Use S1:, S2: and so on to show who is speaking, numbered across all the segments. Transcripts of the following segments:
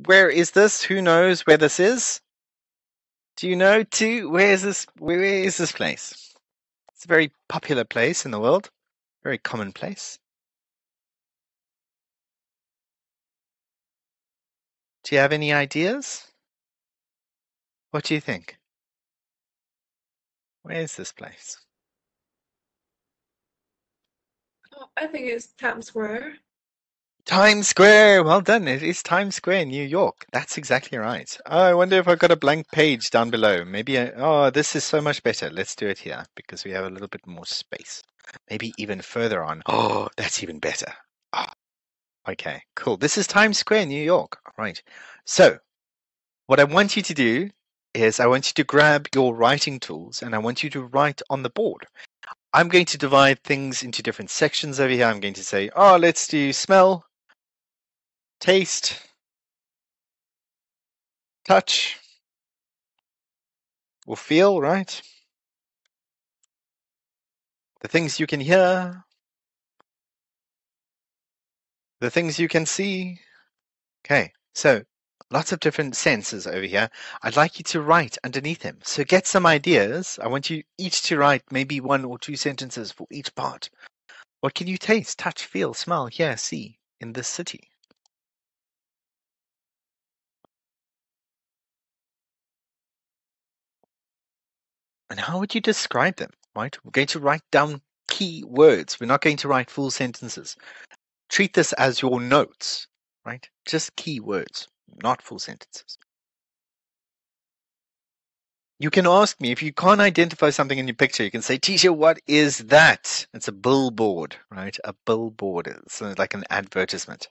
S1: Where is this? Who knows where this is? Do you know too? Where is this? Where is this place? It's a very popular place in the world. Very common place. Do you have any ideas? What do you think? Where is this place?
S2: Oh, I think it's Times Square.
S1: Times Square. Well done. It is Times Square in New York. That's exactly right. Oh, I wonder if I've got a blank page down below. Maybe oh, this is so much better. Let's do it here because we have a little bit more space. Maybe even further on. Oh, that's even better. Ah, okay, cool. This is Times Square, New York. All right. So, what I want you to do is I want you to grab your writing tools and I want you to write on the board. I'm going to divide things into different sections over here. I'm going to say, oh, let's do smell, taste, touch, or feel, right? The things you can hear, the things you can see. Okay, so lots of different senses over here. I'd like you to write underneath them. So get some ideas. I want you each to write maybe 1 or 2 sentences for each part. What can you taste, touch, feel, smell, hear, see in this city? And how would you describe them, right? We're going to write down key words. We're not going to write full sentences. Treat this as your notes, right? Just key words, not full sentences. You can ask me if you can't identify something in your picture. You can say, "Teacher, what is that?" It's a billboard, right? A billboard. It's like an advertisement.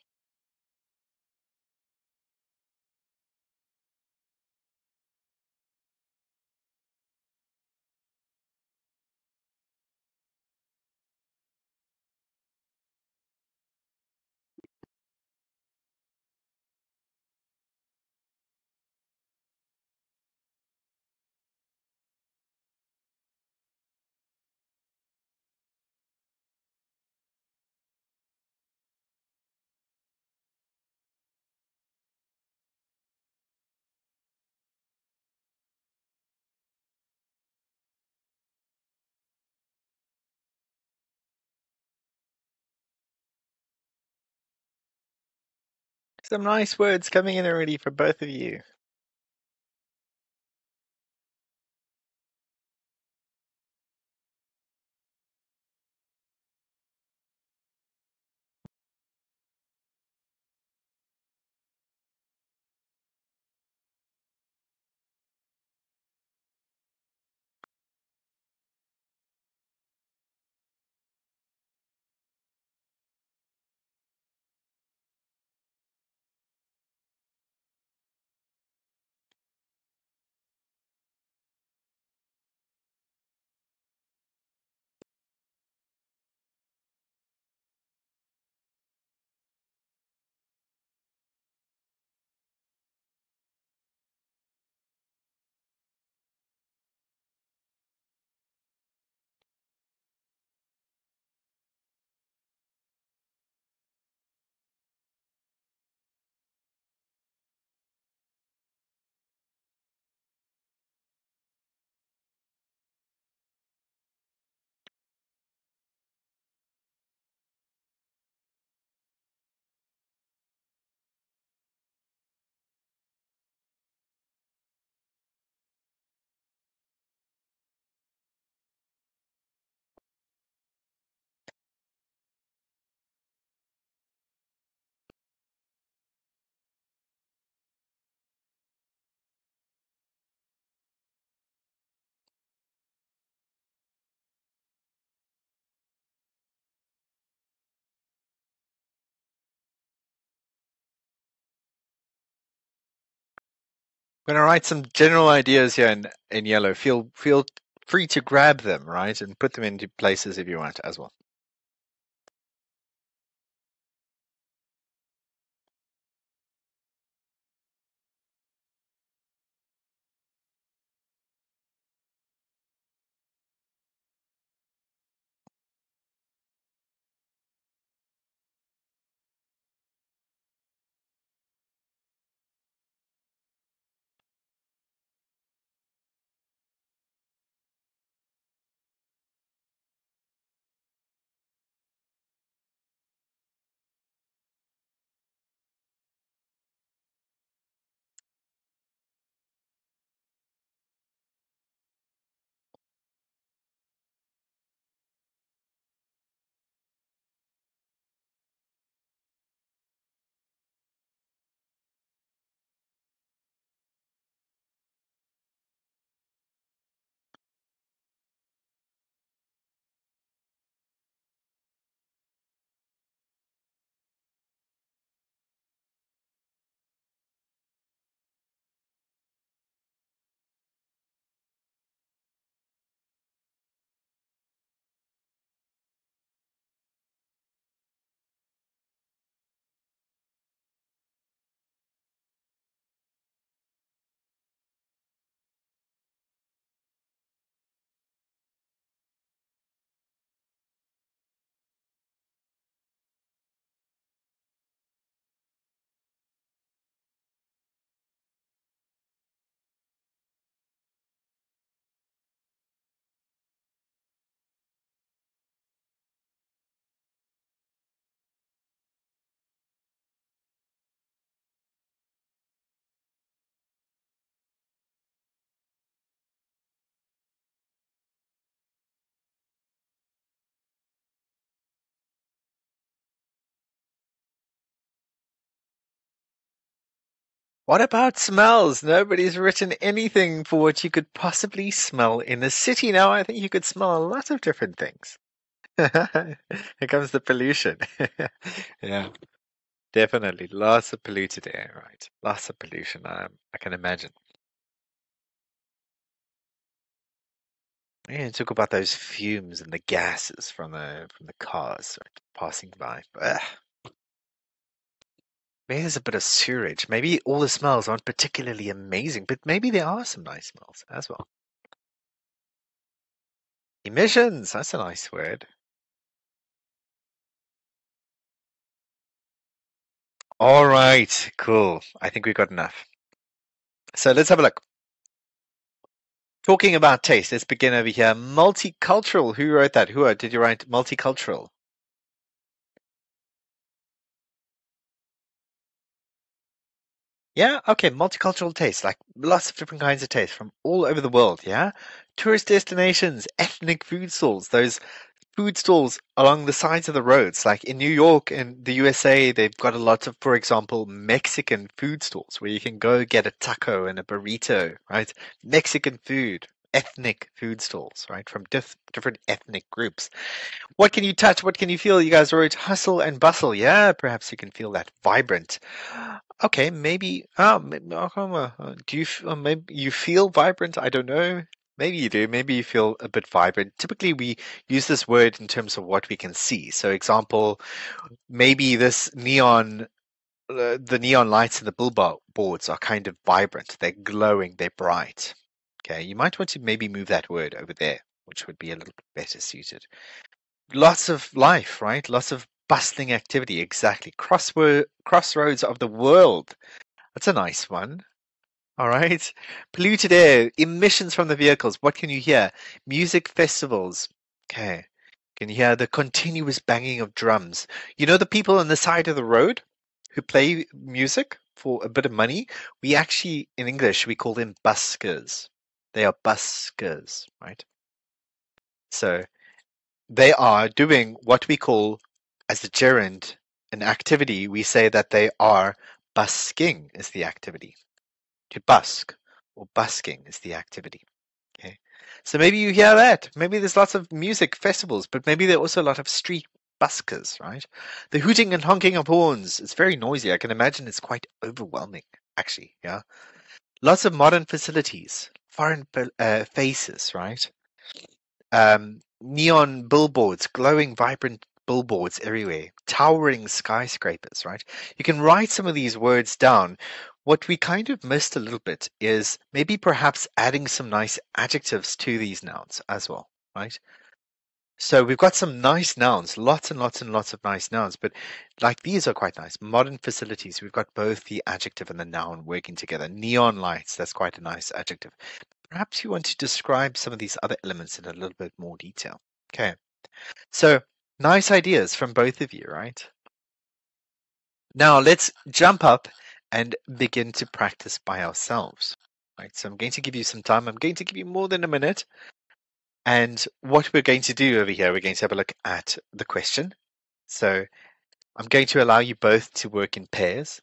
S1: Some nice words coming in already for both of you. I'm going to write some general ideas here in yellow. Feel free to grab them, right, and put them into places if you want as well. What about smells? Nobody's written anything for what you could possibly smell in a city now. I think you could smell a lot of different things. Here comes the pollution. Yeah, definitely. Lots of polluted air, right? Lots of pollution. I can imagine. Yeah, talk about those fumes and the gases from the cars, right, passing by. Ugh. Maybe there's a bit of sewage. Maybe all the smells aren't particularly amazing, but maybe there are some nice smells as well. Emissions, that's a nice word. All right, cool. I think we've got enough. So let's have a look. Talking about taste, let's begin over here. Multicultural. Who wrote that? Did you write multicultural? Yeah, okay, multicultural taste, like lots of different kinds of taste from all over the world, yeah? Tourist destinations, ethnic food stalls, those food stalls along the sides of the roads. Like in New York and the USA, they've got a lot of, for example, Mexican food stalls where you can go get a taco and a burrito, right? Mexican food, ethnic food stalls, right? From different ethnic groups. What can you touch? What can you feel? You guys wrote hustle and bustle. Yeah, perhaps you can feel that vibrant. Okay, maybe. Do you? Maybe you feel vibrant? I don't know. Maybe you do. Maybe you feel a bit vibrant. Typically, we use this word in terms of what we can see. So, example, maybe this the neon lights in the billboards are kind of vibrant. They're glowing. They're bright. Okay, you might want to maybe move that word over there, which would be a little bit better suited. Lots of life, right? Lots of bustling activity. Exactly. Crossroads of the world. That's a nice one. All right. Polluted air, emissions from the vehicles. What can you hear? Music festivals. Okay. Can you hear the continuous banging of drums? You know the people on the side of the road who play music for a bit of money? We actually, in English, we call them buskers. They are buskers, right? So they are doing what we call, as a gerund, an activity. We say that they are busking is the activity. To busk or busking is the activity. Okay. So maybe you hear that. Maybe there's lots of music festivals, but maybe there are also a lot of street buskers, right? The hooting and honking of horns. It's very noisy. I can imagine it's quite overwhelming, actually. Yeah. Lots of modern facilities, foreign faces, right? Neon billboards, glowing, vibrant billboards everywhere, towering skyscrapers, right? You can write some of these words down. What we kind of missed a little bit is maybe perhaps adding some nice adjectives to these nouns as well, right? So we've got some nice nouns, lots and lots and lots of nice nouns, but like these are quite nice. Modern facilities, we've got both the adjective and the noun working together. Neon lights, that's quite a nice adjective. Perhaps you want to describe some of these other elements in a little bit more detail. Okay, so nice ideas from both of you, right? Now let's jump up and begin to practice by ourselves. Right, so I'm going to give you some time. I'm going to give you more than a minute. And what we're going to do over here, we're going to have a look at the question. So I'm going to allow you both to work in pairs.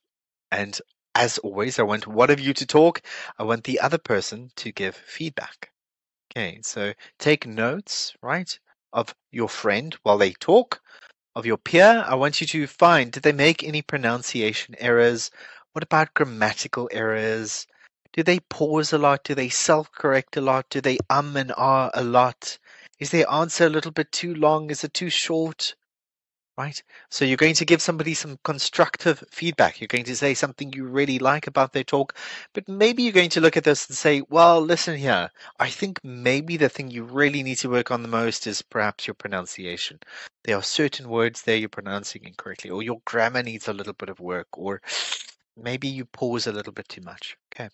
S1: And as always, I want one of you to talk. I want the other person to give feedback. Okay, so take notes, right, of your friend while they talk, of your peer. I want you to find, did they make any pronunciation errors? What about grammatical errors? Do they pause a lot? Do they self-correct a lot? Do they and ah a lot? Is their answer a little bit too long? Is it too short? Right? So you're going to give somebody some constructive feedback. You're going to say something you really like about their talk, but maybe you're going to look at this and say, well, listen here. I think maybe the thing you really need to work on the most is perhaps your pronunciation. There are certain words there you're pronouncing incorrectly, or your grammar needs a little bit of work, or maybe you pause a little bit too much. Okay.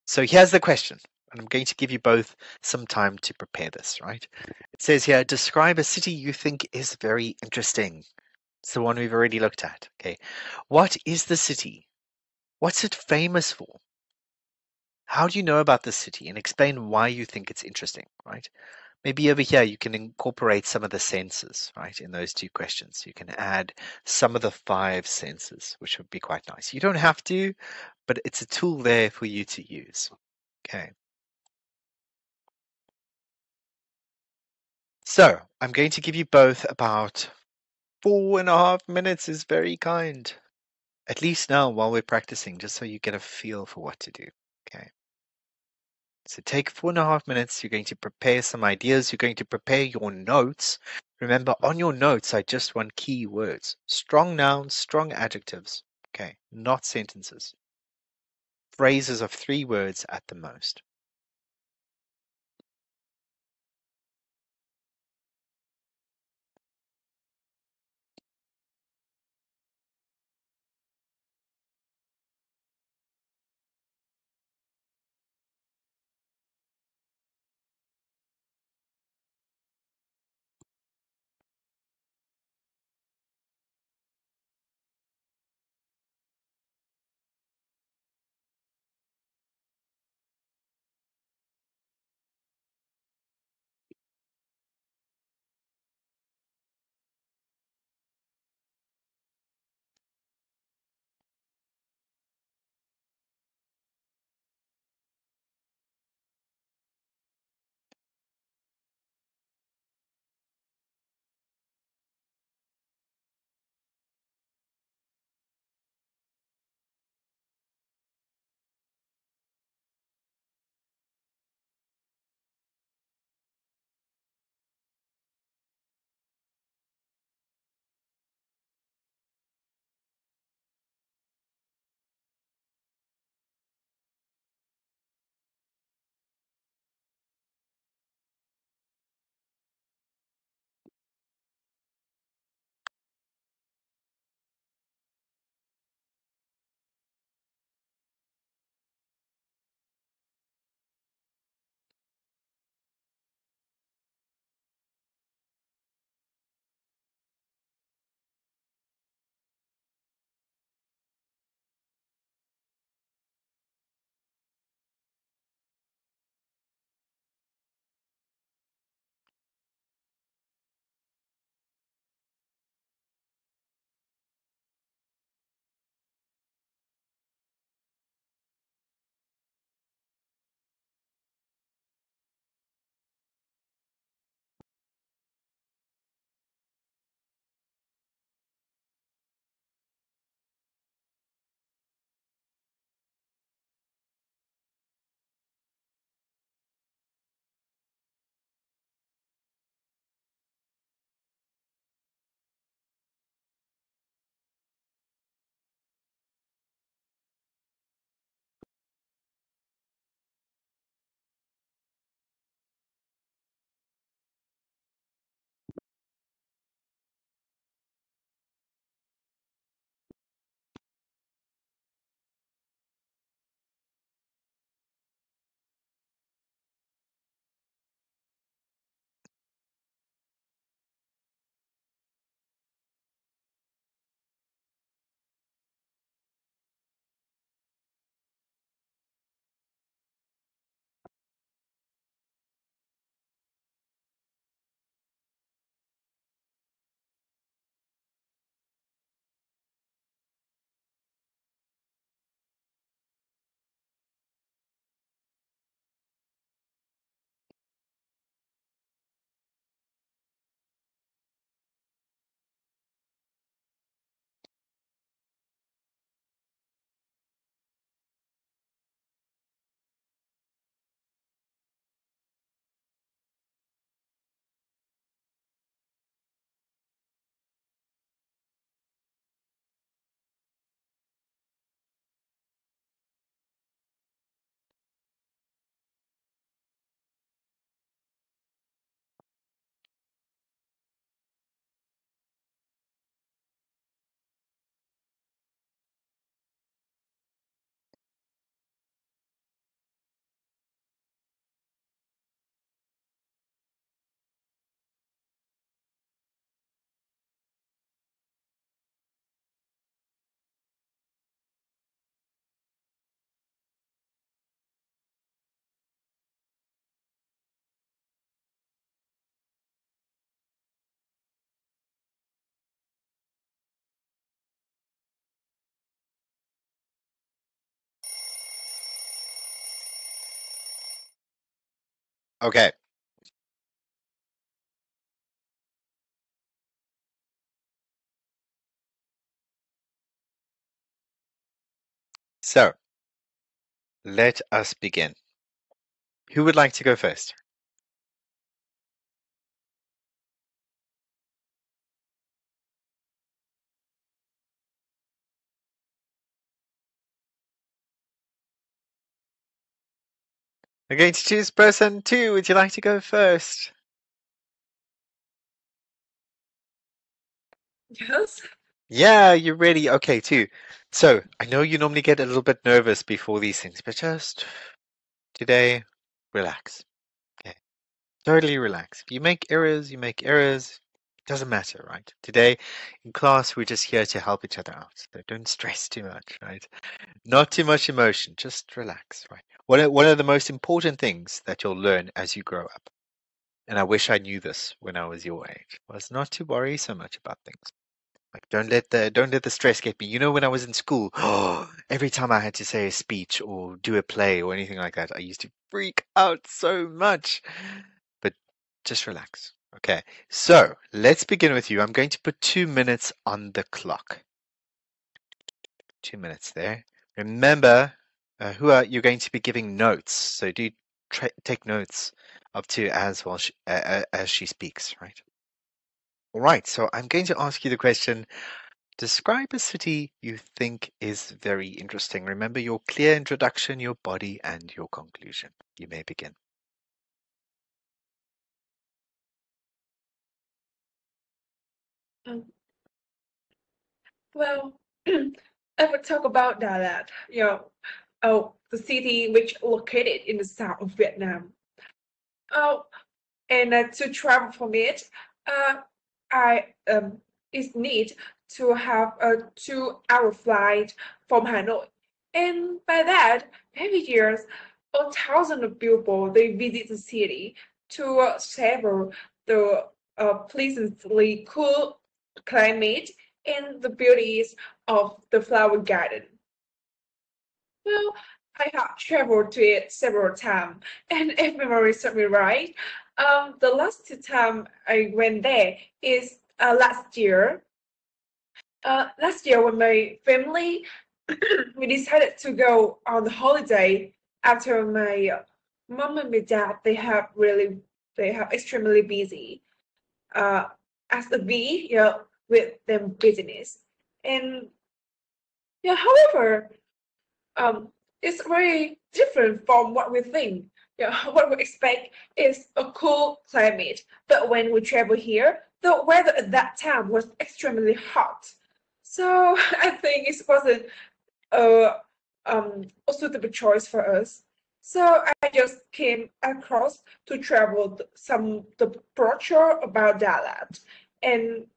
S1: So here's the question, and I'm going to give you both some time to prepare this, right? It says here, describe a city you think is very interesting. It's the one we've already looked at. Okay. What is the city? What's it famous for? How do you know about the city? And explain why you think it's interesting, right? Maybe over here you can incorporate some of the senses, right, in those two questions. You can add some of the 5 senses, which would be quite nice. You don't have to, but it's a tool there for you to use. Okay. So I'm going to give you both about 4.5 minutes is very kind. At least now while we're practicing, just so you get a feel for what to do. Okay. So take 4.5 minutes. You're going to prepare some ideas. You're going to prepare your notes. Remember, on your notes, I just want key words. Strong nouns, strong adjectives. Okay, not sentences. Phrases of 3 words at the most. Okay. So let us begin. Who would like to go first? I'm going to choose person 2. Would you like to go first?
S2: Yes.
S1: Yeah, you're ready. Okay, 2. So I know you normally get a little bit nervous before these things, but just today, relax. Okay. Totally relax. If you make errors, you make errors. Doesn't matter, right? Today in class, we're just here to help each other out. So don't stress too much, right? Not too much emotion. Just relax, right? One of the most important things that you'll learn as you grow up, and I wish I knew this when I was your age, was not to worry so much about things. Like don't let the stress get me. You know, when I was in school, every time I had to say a speech or do a play or anything like that, I used to freak out so much. But just relax. Okay. So let's begin with you. I'm going to put 2 minutes on the clock. 2 minutes there. Remember, who are you're going to be giving notes. So do take notes of two as well as she speaks, right? All right. So I'm going to ask you the question. Describe a city you think is very interesting. Remember your clear introduction, your body, and your conclusion. You may begin.
S2: Um, well, I would talk about Dalat, the city which located in the south of Vietnam. Oh, and to travel from it, uh, I is need to have a 2 hour flight from Hanoi, and by that, every year, a thousand of people they visit the city to savor the pleasantly cool climate and the beauties of the flower garden. Well, I have traveled to it several times, and if memory serves me right, the last time I went there is last year. Last year, when my family we decided to go on the holiday after my mom and my dad they have extremely busy uh as a bee, with them business. And yeah, however, um, it's very different from what we think. Yeah, what we expect is a cool climate, but when we travel here, the weather at that time was extremely hot. So I think it wasn't a a suitable choice for us. So I just came across to travel some the brochure about Dalat, and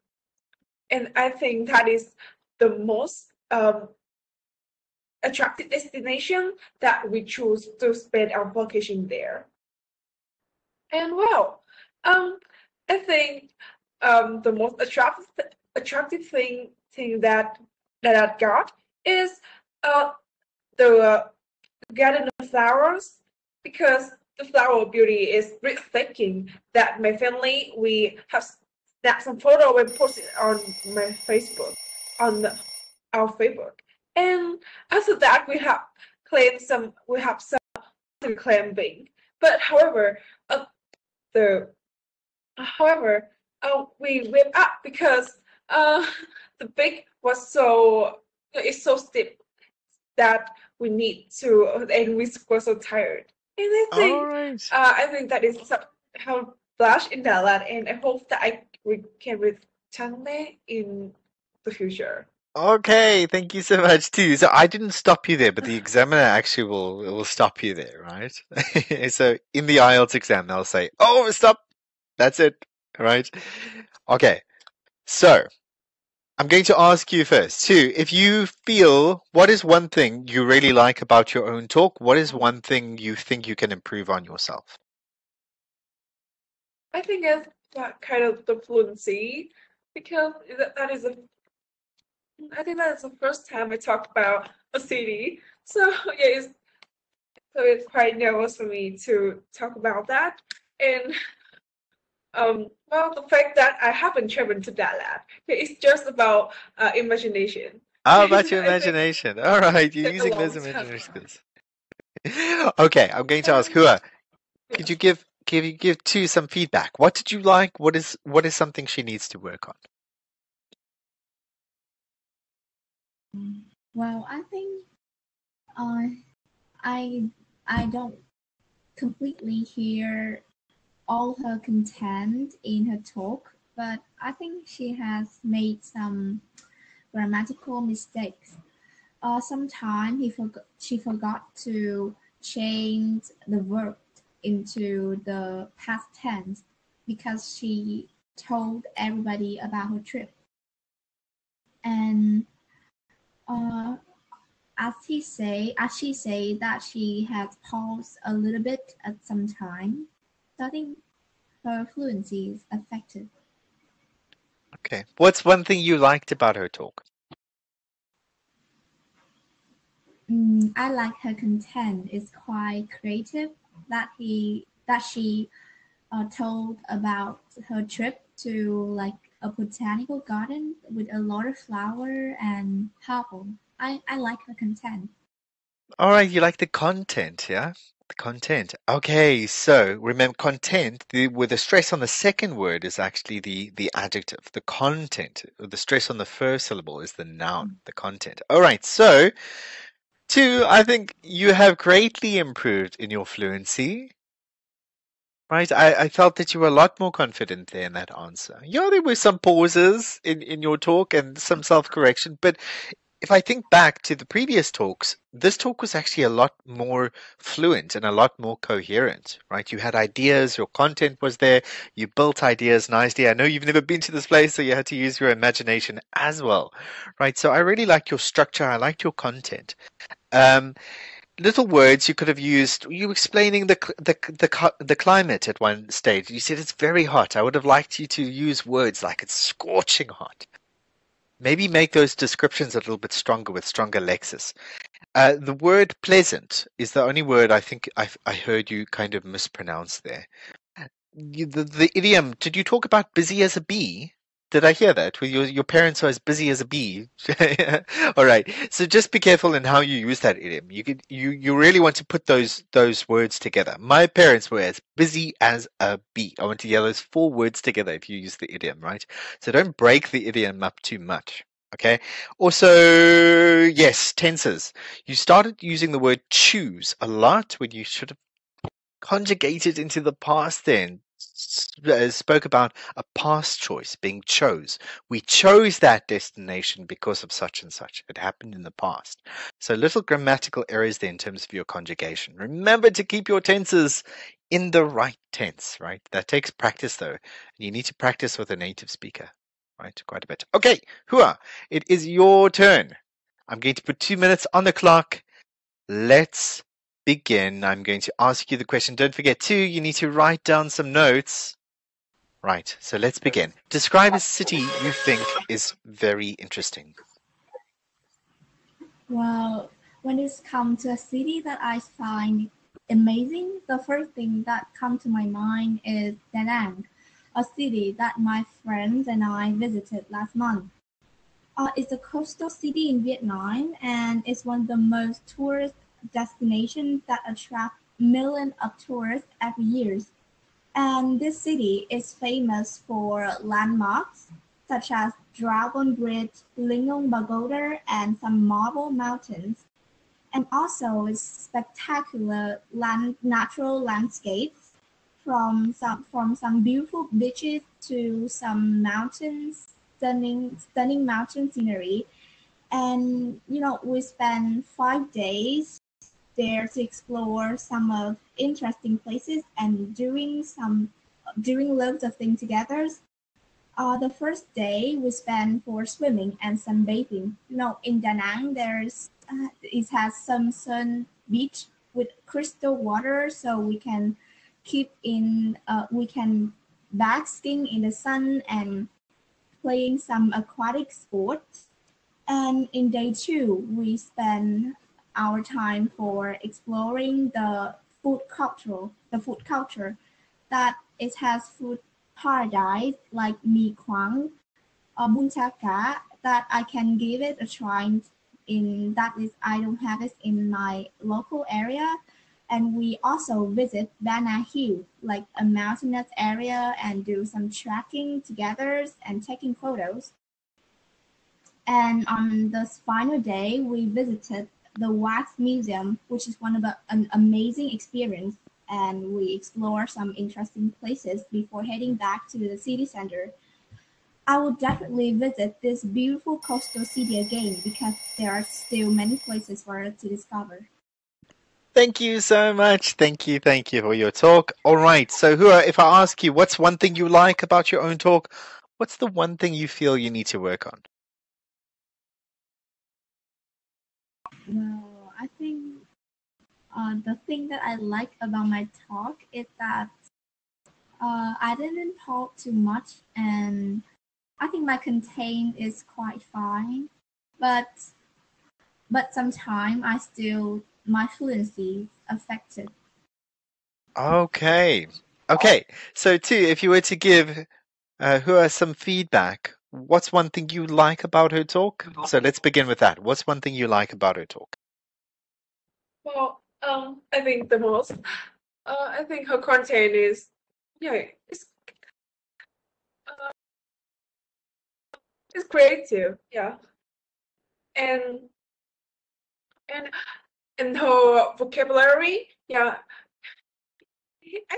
S2: I think that is the most attractive destination that we choose to spend our vacation there. And well, I think the most attractive thing that I got is uh, the garden of flowers, because the flower beauty is breathtaking. That my family we have snapped some photo and posted on my Facebook on our Facebook. And after that, we have some climbing. But the however, we went up because uh, the peak was it's so steep that we need to, and we were so tired. And
S1: All right.
S2: I think that is how flash in Dalat, and I hope that we can return there in the future.
S1: Okay, thank you so much too. So I didn't stop you there, but the examiner actually will stop you there, right? So in the IELTS exam, they'll say, "Oh, stop. That's it." Right? Okay. So I'm going to ask you first, too. If you feel, what is one thing you really like about your own talk? What is one thing you think you can improve on yourself?
S2: I think it's that kind of the fluency, because that is a I think that is the first time I talked about a city. So yeah, So it's quite nervous for me to talk about that. And well, the fact that I haven't traveled to Dalat, it's just about imagination.
S1: How
S2: And
S1: about your
S2: I think
S1: imagination? All right, you're
S2: take a
S1: using those
S2: long time.
S1: imaginary skills. Okay, I'm going to ask Hua. Could you give Tu some feedback? What did you like? What is something she needs to work on?
S3: Well, I think uh, I I don't completely hear all her content in her talk, but I think she has made some grammatical mistakes. Sometimes she forgot to change the verb into the past tense because she told everybody about her trip. And uh, as she say that she has paused a little bit at some time, so I think her fluency is affected.
S1: Okay. What's one thing you liked about her talk?
S3: I like her content. It's quite creative that she told about her trip to like a botanical garden with a lot of flower and herbal. I like her content.
S1: All right, you like the content, yeah? The content. Okay, so remember content, with the stress on the second word is actually the adjective. The content, the stress on the first syllable is the noun, the content. All right, so Tu, I think you have greatly improved in your fluency. Right, I felt that you were a lot more confident there in that answer. Yeah, there were some pauses in your talk and some self-correction, but if I think back to the previous talks, this talk was actually a lot more fluent and a lot more coherent, right? You had ideas, your content was there, you built ideas nicely. I know you've never been to this place, so you had to use your imagination as well, right? So I really like your structure, I liked your content. Um, Little words you could have used. You explaining the climate at one stage. You said it's very hot. I would have liked you to use words like it's scorching hot. Maybe make those descriptions a little bit stronger with stronger lexis. The word pleasant is the only word I think I heard you kind of mispronounce there. The idiom, did you talk about busy as a bee? Did I hear that? With your parents are as busy as a bee. All right. So just be careful in how you use that idiom. You really want to put those words together. My parents were as busy as a bee. I want to yell those four words together if you use the idiom, right? So don't break the idiom up too much. Okay. Also, yes, tenses. You started using the word choose a lot when you should have conjugated into the past then. Spoke about a past choice being chose. We chose that destination because of such and such. It happened in the past. So little grammatical errors there in terms of your conjugation. Remember to keep your tenses in the right tense, right? That takes practice though. You need to practice with a native speaker, right? Quite a bit. Okay, Hua, it is your turn. I'm going to put 2 minutes on the clock. Let's begin. I'm going to ask you the question. Don't forget, too, you need to write down some notes. Right, so let's begin. Describe a city you think is very interesting.
S3: Well, when it's come to a city that I find amazing, the first thing that comes to my mind is Da Nang, a city that my friends and I visited last month. It's a coastal city in Vietnam and it's one of the most tourist destinations that attract millions of tourists every year. And this city is famous for landmarks such as Dragon Bridge, Lingon Pagoda, and some marble mountains, and also its spectacular natural landscapes from some beautiful beaches to some mountains, stunning mountain scenery. And we spent 5 days there to explore some of interesting places and doing loads of things together. The first day we spent for swimming and sunbathing. In Da Nang, it has some sun beach with crystal water, so we can basking in the sun and playing some aquatic sports. And in day two, we spent our time for exploring the food culture that it has food paradise like mi khoang or bún chả cá that I can give it a try in that is I don't have it in my local area. And we also visit Bana Hill, like a mountainous area, and do some trekking together and taking photos. And on this final day, we visited the Wax Museum, which is an amazing experience. And we explore some interesting places before heading back to the city center. I will definitely visit this beautiful coastal city again because there are still many places for us to discover.
S1: Thank you so much. Thank you for your talk. All right, so Hua, if I ask you, what's one thing you like about your own talk? What's the one thing you feel you need to work on?
S3: Well, I think the thing that I like about my talk is that I didn't talk too much, and I think my content is quite fine, but sometimes my fluency is affected.
S1: Okay. So, too, if you were to give Hua some feedback, what's one thing you like about her talk? So let's begin with that. What's one thing you like about her talk?
S2: Well, I think the most, I think her content is, it's creative, and and her vocabulary, I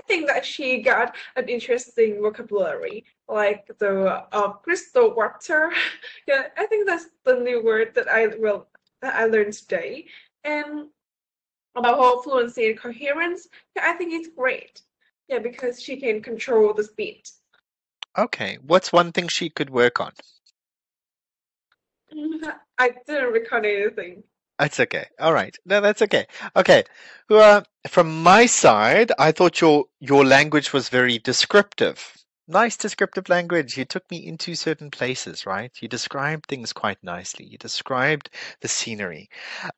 S2: think that she got an interesting vocabulary, like the crystal water. I think that's the new word that I learned today. And about her fluency and coherence, I think it's great. Because she can control the speed.
S1: Okay, what's one thing she could work on?
S2: I didn't record anything.
S1: That's okay. All right. No, that's okay. Okay. From my side, I thought your language was very descriptive. Nice descriptive language. You took me into certain places, right? You described things quite nicely. You described the scenery.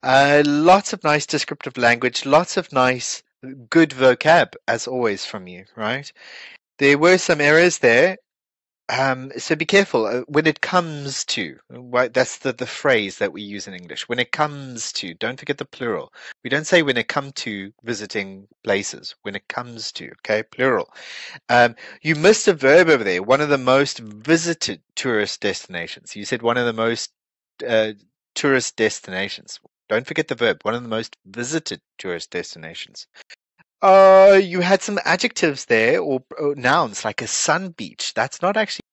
S1: Lots of nice descriptive language. Lots of nice, good vocab, as always, from you, right? There were some errors there. So be careful when it comes to, right? That's the phrase that we use in English. When it comes to, don't forget the plural. We don't say when it comes to visiting places. When it comes to, okay, plural. You missed a verb over there. One of the most visited tourist destinations. You said one of the most tourist destinations. Don't forget the verb. One of the most visited tourist destinations. You had some adjectives there or nouns like a sun beach. That's not actually